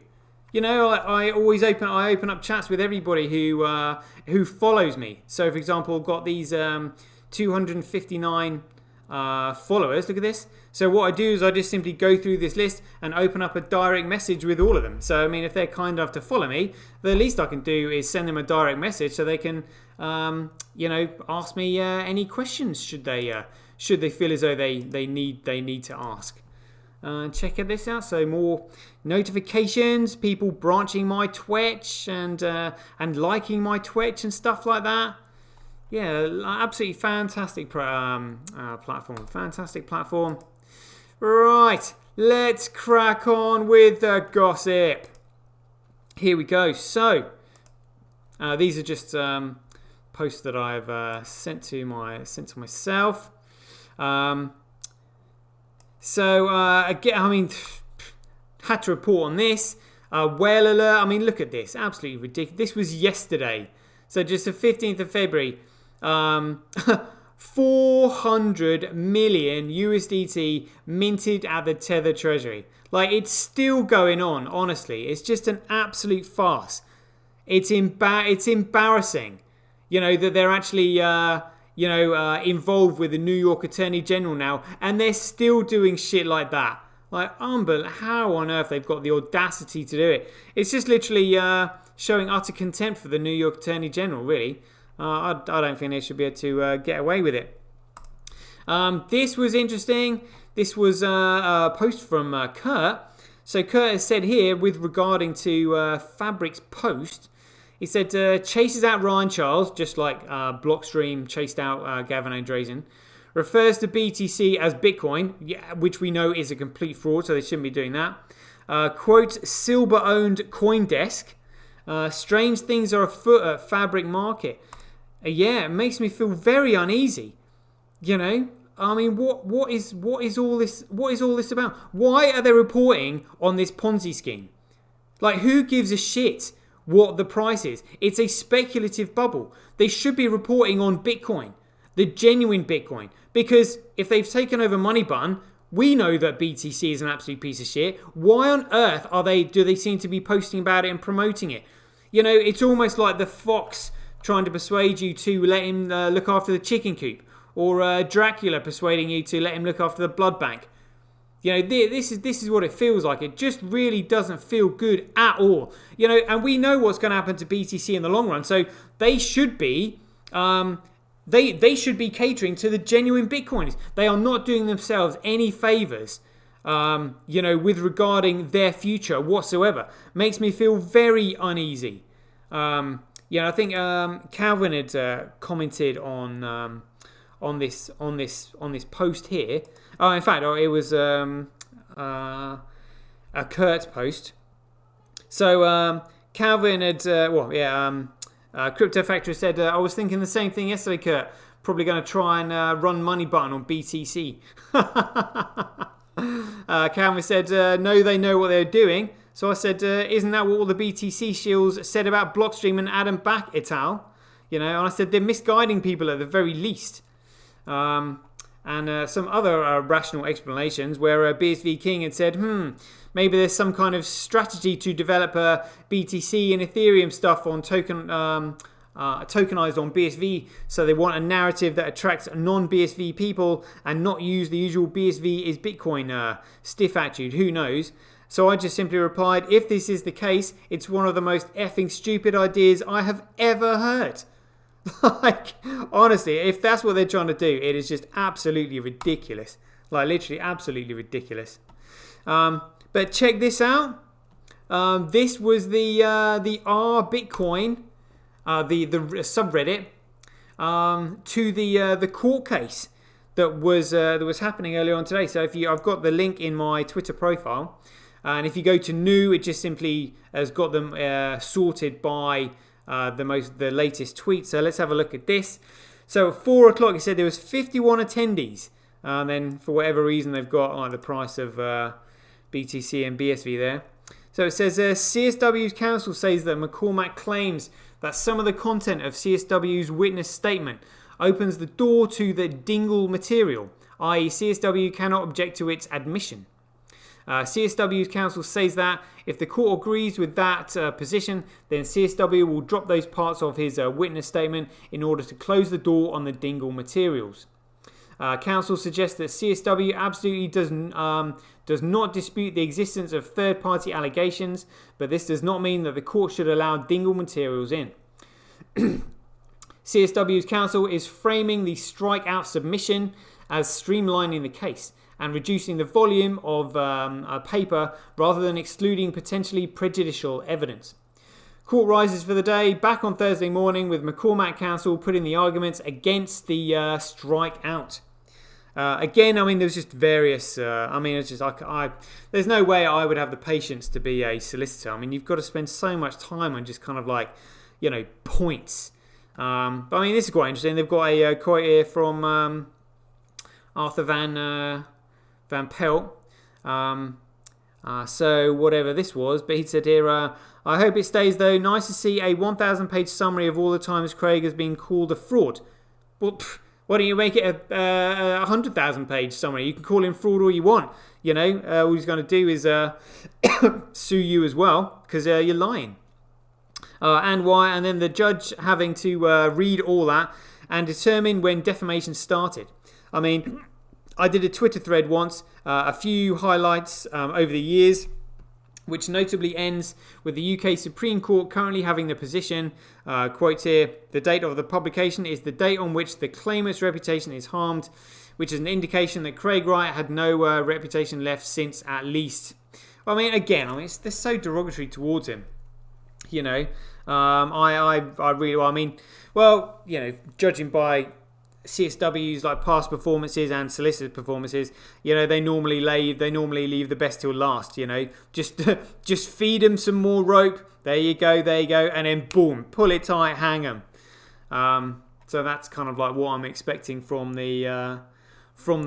You know, I always open up chats with everybody who follows me. So, for example, I've got these 259 followers. Look at this. So what I do is I just simply go through this list and open up a direct message with all of them. So I mean, if they're kind enough to follow me, the least I can do is send them a direct message so they can ask me any questions should they feel as though they need to ask. Check this out. So more notifications, people branching my Twitch and liking my Twitch and stuff like that. Yeah, absolutely fantastic platform. Fantastic platform. Right, let's crack on with the gossip. Here we go. So, these are just posts that I've sent to myself. Again, I mean, had to report on this. Whale alert. I mean, look at this. Absolutely ridiculous. This was yesterday. So just the 15th of February. 400 million USDT minted at the Tether Treasury. Like, it's still going on, honestly. It's just an absolute farce. It's embarrassing, that they're actually, involved with the New York Attorney General now, and they're still doing shit like that. Like, how on earth they've got the audacity to do it. It's just literally showing utter contempt for the New York Attorney General, really. I don't think they should be able to get away with it. This was interesting. This was a post from Kurt. So Kurt has said here, with regarding to Fabric's post, he said, chases out Ryan Charles, just like Blockstream chased out Gavin Andresen, refers to BTC as Bitcoin, which we know is a complete fraud, so they shouldn't be doing that. Quotes Silber-owned CoinDesk. Strange things are afoot at Fabric market. Yeah, it makes me feel very uneasy. I mean, what is all this? What is all this about? Why are they reporting on this Ponzi scheme? Like, who gives a shit what the price is? It's a speculative bubble. They should be reporting on Bitcoin, the genuine Bitcoin, because if they've taken over Money Bun, We know that BTC is an absolute piece of shit. Why on earth do they seem to be posting about it and promoting it? You know, it's almost like the fox trying to persuade you to let him look after the chicken coop, or Dracula persuading you to let him look after the blood bank. You know, this is what it feels like. It just really doesn't feel good at all. You know, and we know what's going to happen to BTC in the long run. So they should be, they should be catering to the genuine Bitcoiners. They are not doing themselves any favors, you know, with regarding their future whatsoever. Makes me feel very uneasy. Yeah, I think Calvin had commented on this post here. Oh, in fact, it was a Kurt's post. So Calvin had, Crypto Factory said, I was thinking the same thing yesterday, Kurt. Probably going to try and run money button on BTC. Calvin said, no, they know what they're doing. So I said, isn't that what all the BTC shills said about Blockstream and Adam Back et al? You know, and I said they're misguiding people at the very least. And some other rational explanations where BSV King had said, maybe there's some kind of strategy to develop BTC and Ethereum stuff on tokenized on BSV, so they want a narrative that attracts non-BSV people and not use the usual BSV is Bitcoin stiff attitude. Who knows? So I just simply replied, if this is the case, it's one of the most effing stupid ideas I have ever heard. Like, honestly, if that's what they're trying to do, it is just absolutely ridiculous. Like, literally absolutely ridiculous. But check this out. This was the R Bitcoin, the subreddit, to the court case that was happening earlier on today. So I've got the link in my Twitter profile, and if you go to new, it just simply has got them sorted by the latest tweet. So let's have a look at this. So at 4 o'clock, it said there was 51 attendees. And then for whatever reason, they've got the price of BTC and BSV there. So it says CSW's counsel says that McCormack claims that some of the content of CSW's witness statement opens the door to the dingle material, i.e. CSW cannot object to its admission. CSW's counsel says that if the court agrees with that position, then CSW will drop those parts of his witness statement in order to close the door on the dingle materials. Counsel suggests that CSW absolutely does not dispute the existence of third-party allegations, but this does not mean that the court should allow dingle materials in. CSW's counsel is framing the strikeout submission as streamlining the case and reducing the volume of paper rather than excluding potentially prejudicial evidence. Court rises for the day back on Thursday morning with McCormack counsel putting the arguments against the strikeout. Again, I mean, there's just various. It's just there's no way I would have the patience to be a solicitor. I mean, you've got to spend so much time on just kind of like, you know, points. But I mean, this is quite interesting. They've got a quote here from Arthur Van Pelt. So whatever this was, but he said here, I hope it stays though. Nice to see a 1,000-page summary of all the times Craig has been called a fraud. Well, why don't you make it a 100,000-page summary? You can call him fraud all you want. You know, all he's going to do is sue you as well because you're lying. And why? And then the judge having to read all that and determine when defamation started. I mean, I did a Twitter thread once, a few highlights over the years, which notably ends with the UK Supreme Court currently having the position, quote here, the date of the publication is the date on which the claimant's reputation is harmed, which is an indication that Craig Wright had no reputation left since at least. I mean, again, they're so derogatory towards him. You know, judging by CSW's like past performances and solicitors' performances, you know, they normally leave the best till last. You know, just feed them some more rope. There you go, and then boom, pull it tight, hang them. So that's kind of like what I'm expecting from the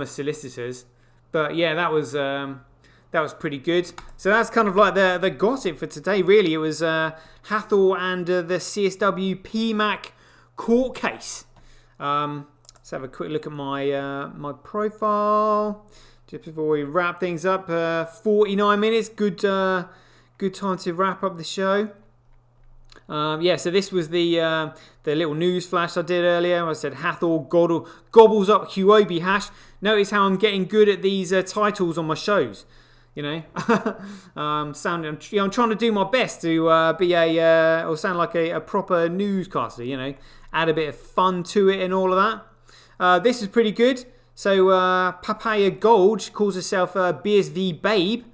solicitors. But yeah, that was pretty good. So that's kind of like the gossip for today. Really, it was Hathor and the CSW PMAC court case. Let's have a quick look at my my profile. just before we wrap things up. 49 minutes, good time to wrap up the show. Yeah, so this was the little news flash I did earlier. I said Hathor gobbles up Huobi hash. Notice how I'm getting good at these titles on my shows. You know, I'm trying to do my best to be or sound like a proper newscaster. You know, add a bit of fun to it and all of that. This is pretty good. So Papaya Gold, she calls herself BSV Babe.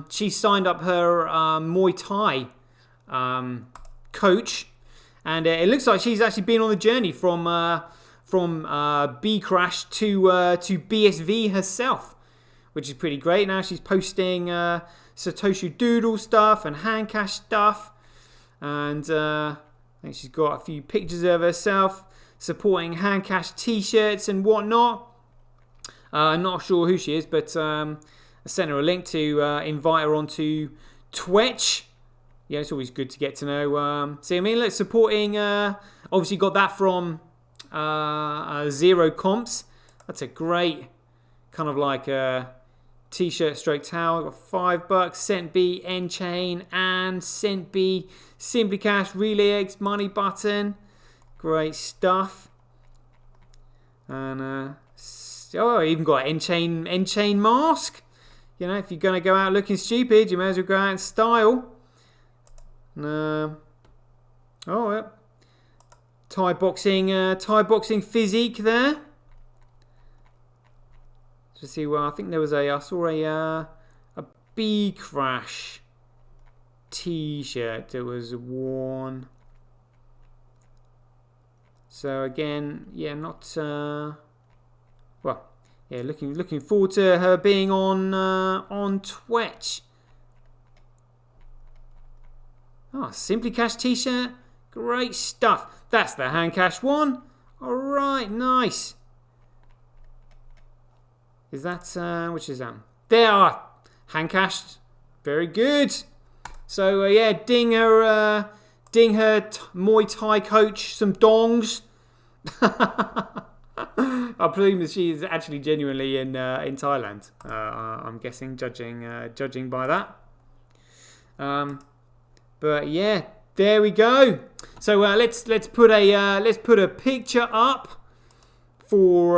She signed up her Muay Thai coach, and it looks like she's actually been on the journey from B Crash to BSV herself, which is pretty great. Now she's posting Satoshi Doodle stuff and Handcash stuff, and I think she's got a few pictures of herself supporting Handcash t-shirts and whatnot. I'm not sure who she is, but I sent her a link to invite her onto Twitch. Yeah, it's always good to get to know. See, I mean, look, supporting. Obviously, got that from Zero Comps. That's a great kind of like t-shirt stroke towel. Got $5. Cent B, N Chain, and Cent B, Simply Cash, Relay Eggs, Money Button. Great stuff. And I even got an N Chain mask. You know, if you're gonna go out looking stupid, you may as well go out in style. Oh, yep. Thai boxing physique there. To see, well, I think there was I saw a B Crash t-shirt that was worn. So again, yeah, not well, yeah, looking forward to her being on Twitch. Oh, Simply Cash t-shirt, great stuff. That's the Handcash one. All right, nice. Is that which is that? There are Handcash, very good. So yeah, ding her Muay Thai coach some dongs. I presume that she is actually genuinely in Thailand. I'm guessing, judging by that. But yeah, there we go. So let's put a picture up for.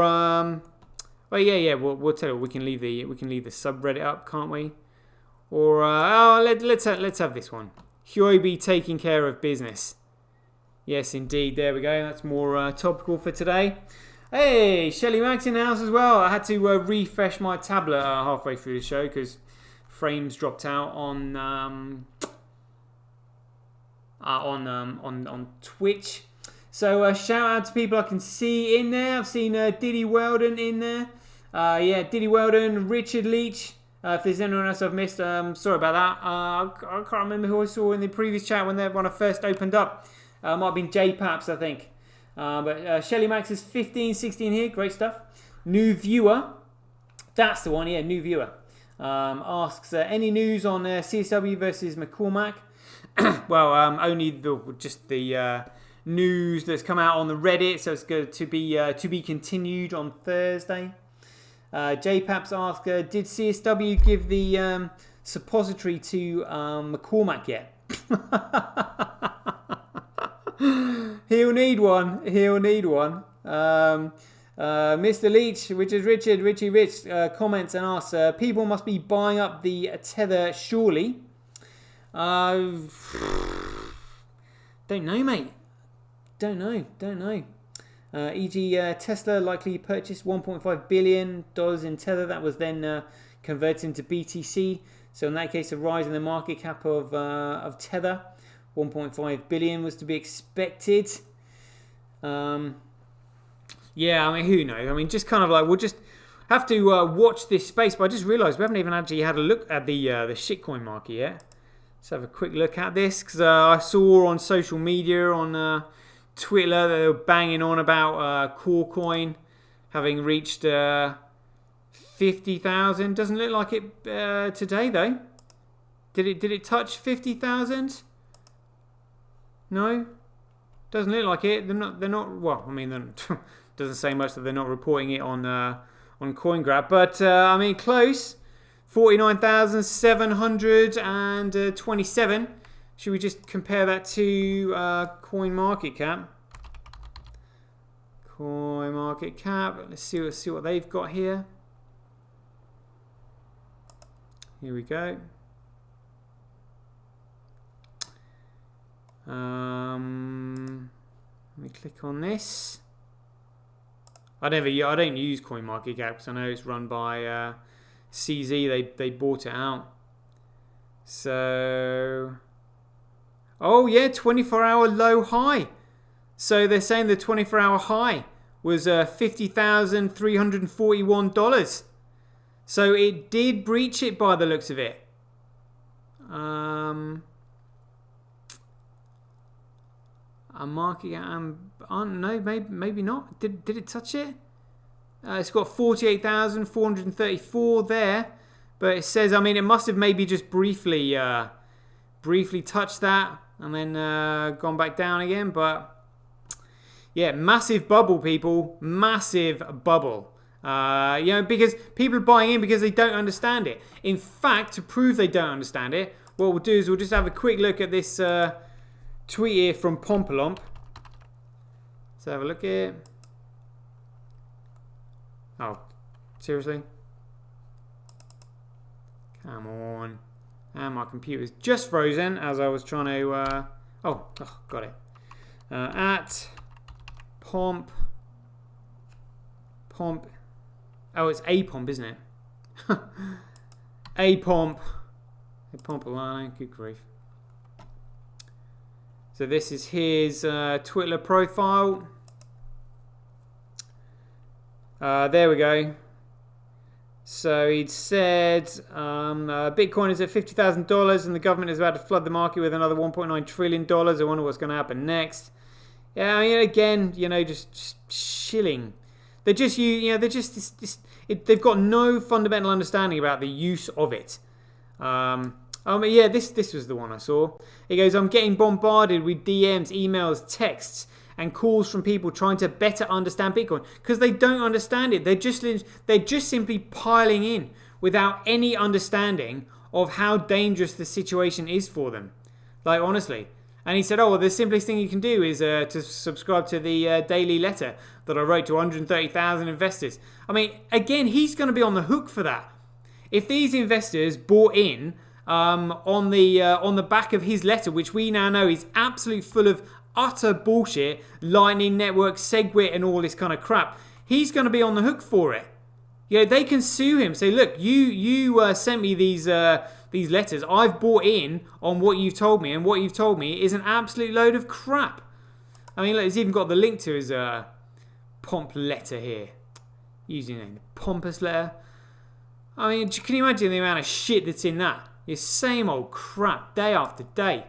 Well, yeah. We'll tell you. We can leave the subreddit up, can't we? Or let's have this one. Huobi taking care of business. Yes, indeed. There we go. That's more topical for today. Hey, Shelly Max in the house as well. I had to refresh my tablet halfway through the show because frames dropped out on Twitch. So shout out to people I can see in there. I've seen Diddy Weldon in there. Yeah, Diddy Weldon, Richard Leach. If there's anyone else I've missed, sorry about that. I can't remember who I saw in the previous chat when I first opened up. Might have been J Paps, I think. But Shelly Max is 1516 here. Great stuff. New viewer. That's the one, yeah, new viewer. Asks, any news on CSW versus McCormack? Well, only the news that's come out on the Reddit, so it's good to be continued on Thursday. JPaps asks, did CSW give the suppository to McCormack yet? He'll need one. Mr. Leach, which is Richie Rich, comments and asks, people must be buying up the tether surely. Don't know, mate. Don't know. E.g., Tesla likely purchased $1.5 billion in Tether. That was then converted into BTC. So in that case, a rise in the market cap of Tether. 1.5 billion was to be expected. Yeah, I mean, who knows? I mean, just kind of like, we'll just have to watch this space. But I just realised we haven't even actually had a look at the shitcoin market yet. Let's have a quick look at this, because I saw on social media, on Twitter, they were banging on about CoreCoin having reached 50,000. Doesn't look like it today though. Did it touch 50,000? No, doesn't look like it. They're not. Well, I mean, doesn't say much that they're not reporting it on on CoinGrab. But I mean, close. 49,727. Should we just compare that to CoinMarketCap? CoinMarketCap. Let's see what they've got here. Here we go. Let me click on this. I don't use CoinMarketCap because I know it's run by CZ. They bought it out. So, oh yeah, 24-hour low high. So they're saying the 24-hour high was $50,341. So it did breach it by the looks of it. A market, no, maybe not. Did it touch it? It's got 48,434 there, but it says, I mean, it must have maybe just briefly touched that and then gone back down again. But yeah, massive bubble, people, massive bubble. Because people are buying in because they don't understand it. In fact, to prove they don't understand it, what we'll do is we'll just have a quick look at this tweet here from Pompolomp. Let's have a look here. Oh, seriously? Come on. And my computer's just frozen as I was trying to... oh, got it. At Pomp... Oh, it's a Pomp, isn't it? a Pomp. Pompolano, good grief. So this is his Twitter profile. There we go. So he'd said Bitcoin is at $50,000 and the government is about to flood the market with another $1.9 trillion. I wonder what's going to happen next. Yeah, I mean, again, just shilling. They're just they've got no fundamental understanding about the use of it. Yeah, this was the one I saw. It goes, I'm getting bombarded with DMs, emails, texts, and calls from people trying to better understand Bitcoin because they don't understand it. They're just simply piling in without any understanding of how dangerous the situation is for them. Like, honestly. And he said, oh, well, the simplest thing you can do is to subscribe to the daily letter that I wrote to 130,000 investors. I mean, again, he's going to be on the hook for that. If these investors bought in on the back of his letter, which we now know is absolutely full of utter bullshit, Lightning Network, SegWit, and all this kind of crap, he's going to be on the hook for it. They can sue him. Say, look, you sent me these letters. I've bought in on what you've told me, and what you've told me is an absolute load of crap. I mean, look, it's even got the link to his Pomp letter here. Username, Pompous letter. I mean, can you imagine the amount of shit that's in that? It's same old crap, day after day.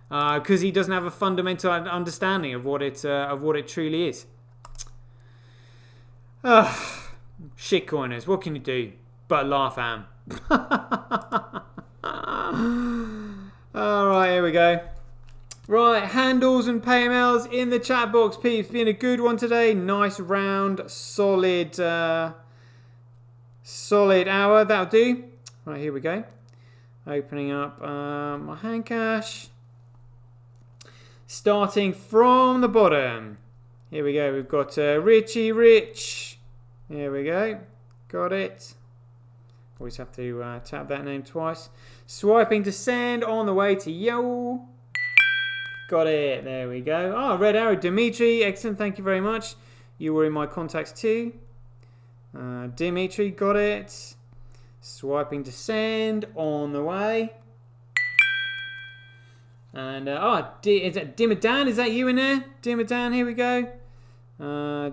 Because he doesn't have a fundamental understanding of what it truly is. Shitcoiners, what can you do but laugh at him? Alright, here we go. Right, handles and PayMails in the chat box, peeps. Been a good one today. Nice round, solid hour. That'll do. Right, here we go. Opening up my hand cash. Starting from the bottom. Here we go. We've got Richie Rich. Here we go. Got it. Always have to tap that name twice. Swiping to send on the way to Yo. Got it. There we go. Oh, Red Arrow. Dimitri. Excellent. Thank you very much. You were in my contacts too. Dimitri. Got it. Swiping to send on the way. And, is that Dimadan? Is that you in there? Dimadan, here we go.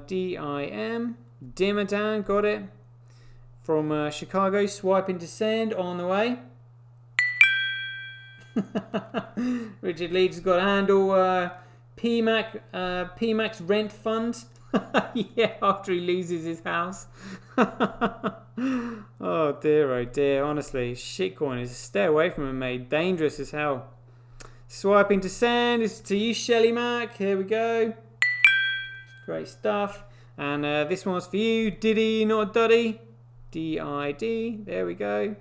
D-I-M. Dimadan, got it. From Chicago, swiping to send on the way. Richard Leeds has got a handle, PMAX Rent Fund. Yeah, after he loses his house. Oh dear, honestly. Shitcoin is stay away from him, mate. Dangerous as hell. Swiping to send is to you, Shelly Mac. Here we go. Great stuff. And this one's for you, Diddy, not Duddy. D-I-D, there we go.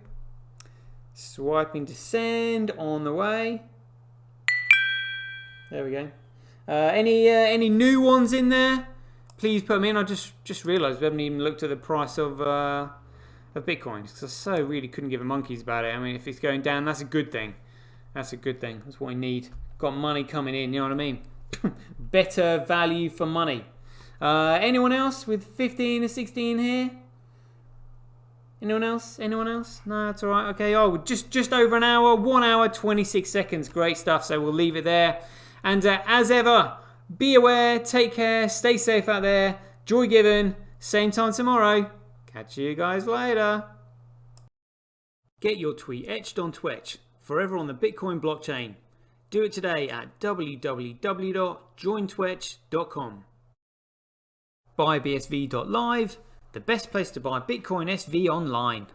Swiping to send, on the way. There we go. Any new ones in there? Please put them in. I just realised we haven't even looked at the price of Bitcoin, because I so really couldn't give a monkeys about it. I mean, if it's going down, that's a good thing. That's a good thing. That's what we need. Got money coming in, you know what I mean? Better value for money. Anyone else with 15 or 16 here? Anyone else? Anyone else? No, that's all right. Okay. Oh, just over an hour. 1 hour, 26 seconds. Great stuff. So we'll leave it there. And as ever, be aware, take care, stay safe out there. Joy given. Same time tomorrow. Catch you guys later. Get your tweet etched on Twitch, forever on the Bitcoin blockchain. Do it today at www.jointwitch.com. Buybsv.live, the best place to buy Bitcoin SV online.